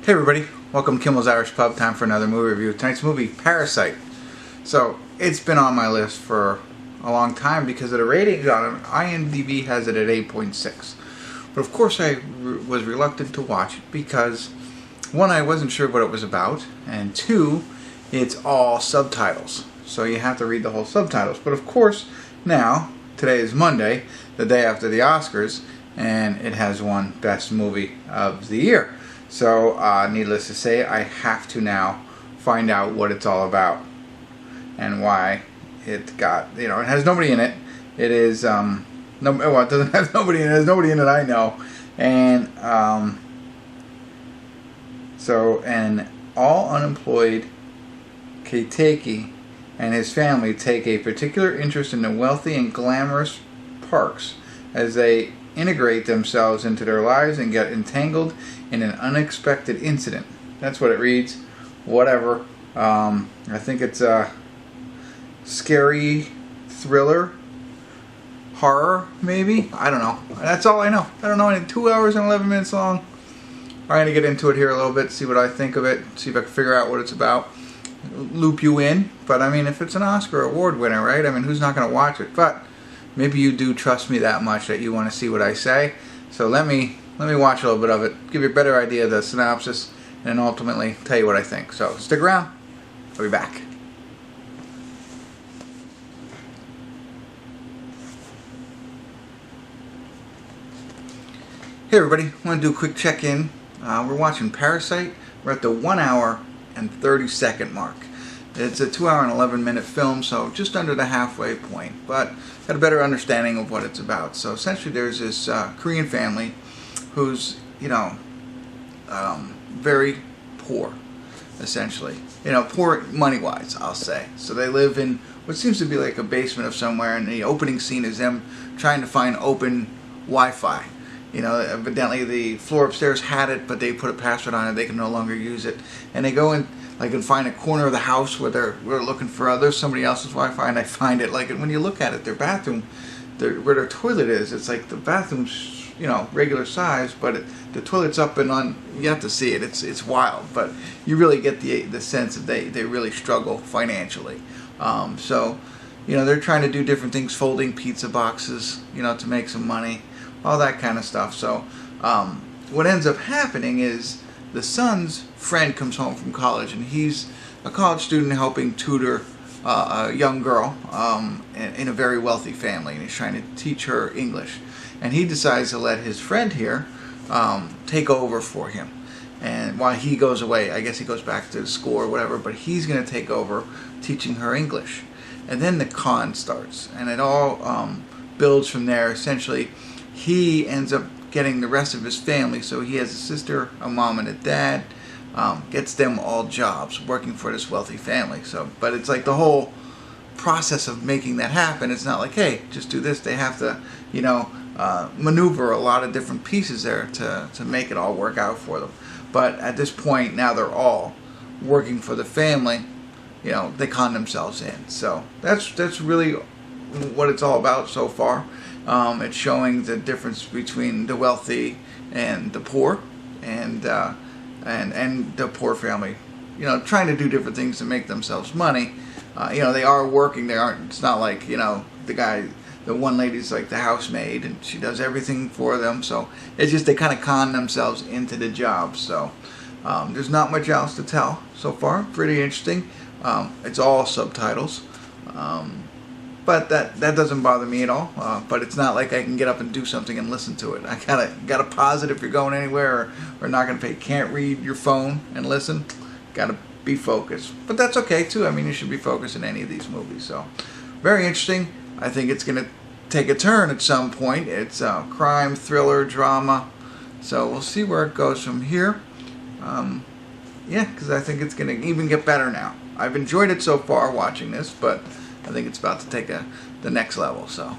Hey everybody, welcome to Kimmel's Irish Pub. Time for another movie review. Tonight's movie, Parasite. So, it's been on my list for a long time because of the ratings on it. IMDb has it at 8.6. But of course I was reluctant to watch it because, one, I wasn't sure what it was about, and two, it's all subtitles. So you have to read the whole subtitles. But of course, now, today is Monday, the day after the Oscars, and it has won Best Movie of the Year. So, needless to say, I have to now find out what it's all about and why it got, it has nobody in it. It is, it doesn't have nobody in it. There's nobody in it I know. And, so, an all-unemployed Keiteki and his family take a particular interest in the wealthy and glamorous Parks as they integrate themselves into their lives and get entangled in an unexpected incident. That's what it reads. Whatever. I think it's a scary thriller, horror, maybe. I don't know. That's all I know. I don't know. 2 hours and 11 minutes long. I'm going to get into it here a little bit, see what I think of it, see if I can figure out what it's about, loop you in. But I mean, if it's an Oscar award winner, right? I mean, who's not going to watch it? But maybe you do trust me that much that you want to see what I say. So let me watch a little bit of it, give you a better idea of the synopsis, and then ultimately tell you what I think. So stick around. I'll be back. Hey everybody, I want to do a quick check-in. We're watching Parasite. We're at the 1 hour and 30-second mark. It's a 2 hour and 11-minute film, so just under the halfway point, but got a better understanding of what it's about. So essentially there's this Korean family who's, very poor, essentially. Poor money-wise, I'll say. So they live in what seems to be like a basement of somewhere, and the opening scene is them trying to find open Wi-Fi. Evidently the floor upstairs had it, but they put a password on it, they can no longer use it. And they go in, and find a corner of the house where they're looking for there's somebody else's Wi-Fi, and they find it. When you look at it, their bathroom, where their toilet is, it's like the bathroom's, regular size, but the toilet's up and on. You have to see it. It's wild, but you really get the sense that they really struggle financially. So, they're trying to do different things, folding pizza boxes, to make some money, all that kind of stuff. So, what ends up happening is the son's friend comes home from college, and he's a college student helping tutor a young girl in a very wealthy family, and he's trying to teach her English. And he decides to let his friend here take over for him. And while he goes away, I guess he goes back to school or whatever, but he's going to take over teaching her English. And then the con starts, and it all builds from there. Essentially, he ends up getting the rest of his family. So he has a sister, a mom, and a dad. Gets them all jobs working for this wealthy family. So, but it's like the whole process of making that happen. It's not like, hey, just do this. They have to, maneuver a lot of different pieces there to make it all work out for them. But at this point, now they're all working for the family. They con themselves in. So that's really what it's all about so far. It's showing the difference between the wealthy and the poor, and the poor family, trying to do different things to make themselves money. They are working. They aren't. It's not like the one lady's like the housemaid, and she does everything for them. So it's just they kind of con themselves into the job. So there's not much else to tell so far. Pretty interesting. It's all subtitles. But that doesn't bother me at all. But it's not like I can get up and do something and listen to it. I gotta pause it if you're going anywhere or not gonna pay. Can't read your phone and listen. Gotta be focused. But that's okay too. I mean, you should be focused in any of these movies. So very interesting. I think it's gonna take a turn at some point. It's crime, thriller, drama. So we'll see where it goes from here. Yeah, because I think it's gonna even get better now. I've enjoyed it so far watching this, but I think it's about to take the next level. So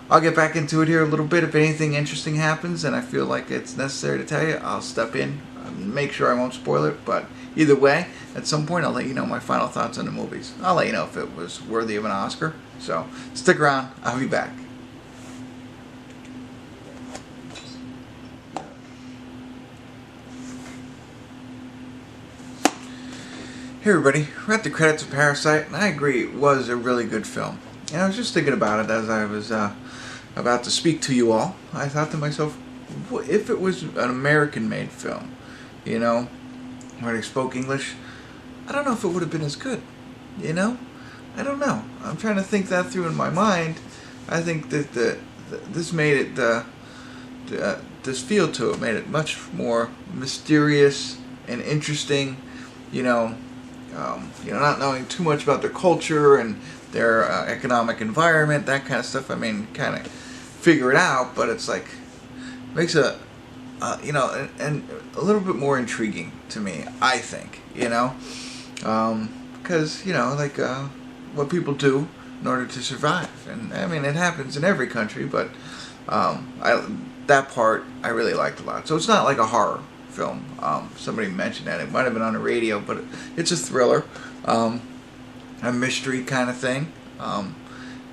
I'll get back into it here a little bit. If anything interesting happens and I feel like it's necessary to tell you, I'll step in and make sure I won't spoil it. But either way, at some point I'll let you know my final thoughts on the movies. I'll let you know if it was worthy of an Oscar. So stick around. I'll be back. Hey everybody, read the credits of Parasite, and I agree it was a really good film. And I was just thinking about it as I was about to speak to you all. I thought to myself, if it was an American-made film, you know, where they spoke English, I don't know if it would have been as good, you know? I don't know. I'm trying to think that through in my mind. I think that this made it, this feel to it made it much more mysterious and interesting, you know, not knowing too much about their culture and their economic environment, that kind of stuff. I mean, kind of figure it out, but it's like makes a and a little bit more intriguing to me, I think, because like what people do in order to survive, and I mean it happens in every country, but that part I really liked a lot. So it's not like a horror film. Somebody mentioned that it might have been on the radio, but it's a thriller, a mystery kind of thing,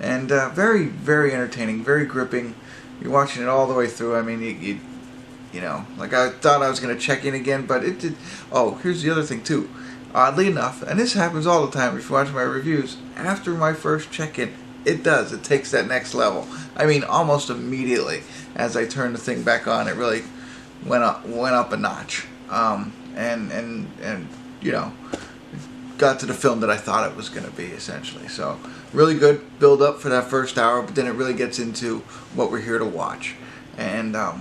and very, very entertaining, very gripping. You're watching it all the way through. I mean, like I thought I was going to check in again, but it did. Oh, here's the other thing too. Oddly enough, and this happens all the time if you watch my reviews, after my first check-in, it takes that next level. I mean, almost immediately as I turn the thing back on, it really went up a notch, and got to the film that I thought it was going to be, essentially. So really good build up for that first hour, but then it really gets into what we're here to watch, and I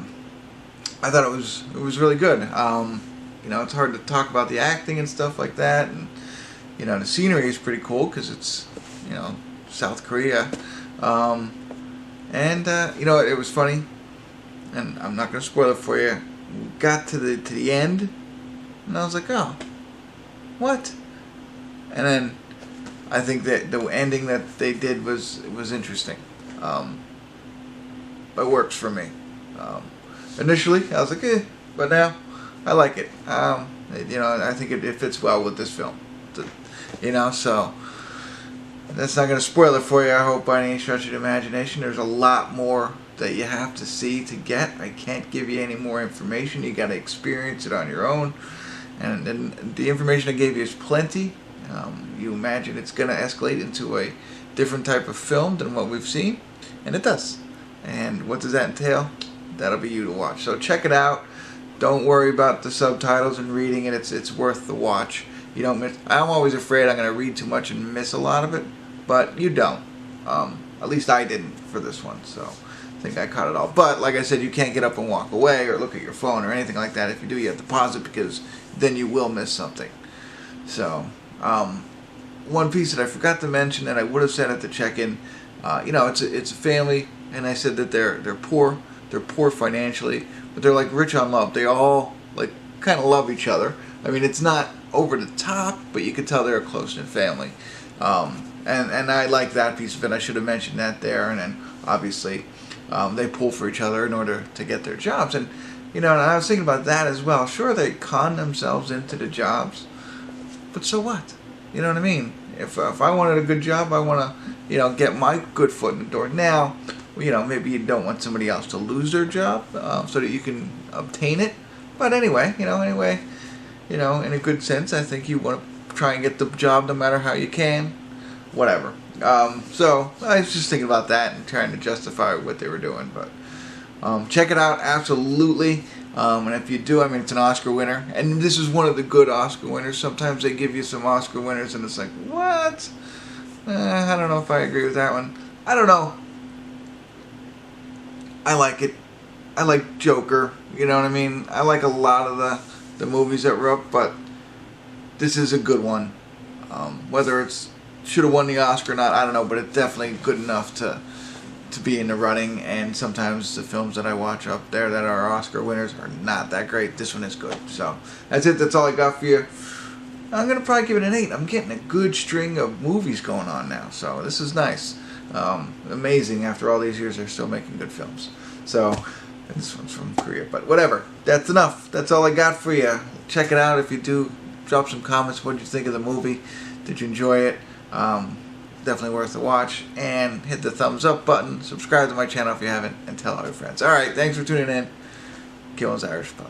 thought it was really good. It's hard to talk about the acting and stuff like that, and the scenery is pretty cool because it's South Korea, and it was funny, and I'm not going to spoil it for you. Got to the end, and I was like, oh, what? And then I think that the ending that they did was interesting. It works for me. Initially, I was like, eh, but now I like it. I think it fits well with this film. So that's not going to spoil it for you, I hope, by any stretch of the imagination. There's a lot more that you have to see to get. I can't give you any more information. You got to experience it on your own. And the information I gave you is plenty. You imagine it's going to escalate into a different type of film than what we've seen, and it does. And what does that entail? That'll be you to watch. So check it out. Don't worry about the subtitles and reading it. It's worth the watch. You don't miss. I'm always afraid I'm going to read too much and miss a lot of it, but you don't. At least I didn't for this one. So I think I caught it all. But like I said, you can't get up and walk away or look at your phone or anything like that. If you do, you have to pause it because then you will miss something. So one piece that I forgot to mention that I would have said at the check-in, it's a family, and I said that they're poor. They're poor financially, but they're like rich on love. They all like kind of love each other. I mean, it's not over the top, but you can tell they're a close-knit family. And I like that piece of it. I should have mentioned that there. And then obviously they pull for each other in order to get their jobs. And and I was thinking about that as well. Sure, they con themselves into the jobs, but so what? You know what I mean? If I wanted a good job, I want to get my good foot in the door. Now, maybe you don't want somebody else to lose their job so that you can obtain it. But anyway, in a good sense, I think you want to try and get the job no matter how you can. Whatever. So I was just thinking about that and trying to justify what they were doing. But check it out, absolutely. And if you do, I mean, it's an Oscar winner. And this is one of the good Oscar winners. Sometimes they give you some Oscar winners and it's like, what? I don't know if I agree with that one. I don't know. I like it. I like Joker. You know what I mean? I like a lot of the movies that were up, but this is a good one. Whether it's should have won the Oscar or not, I don't know, but it's definitely good enough to be in the running. And sometimes the films that I watch up there that are Oscar winners are not that great. This one is good. So that's it. That's all I got for you. I'm going to probably give it an 8. I'm getting a good string of movies going on now, so this is nice. Amazing. After all these years, they're still making good films. So this one's from Korea, but whatever. That's enough. That's all I got for you. Check it out. If you do, drop some comments. What did you think of the movie? Did you enjoy it? Definitely worth a watch. And hit the thumbs up button. Subscribe to my channel if you haven't, and tell all your friends. All right. Thanks for tuning in. Kimmel's Irish Pub.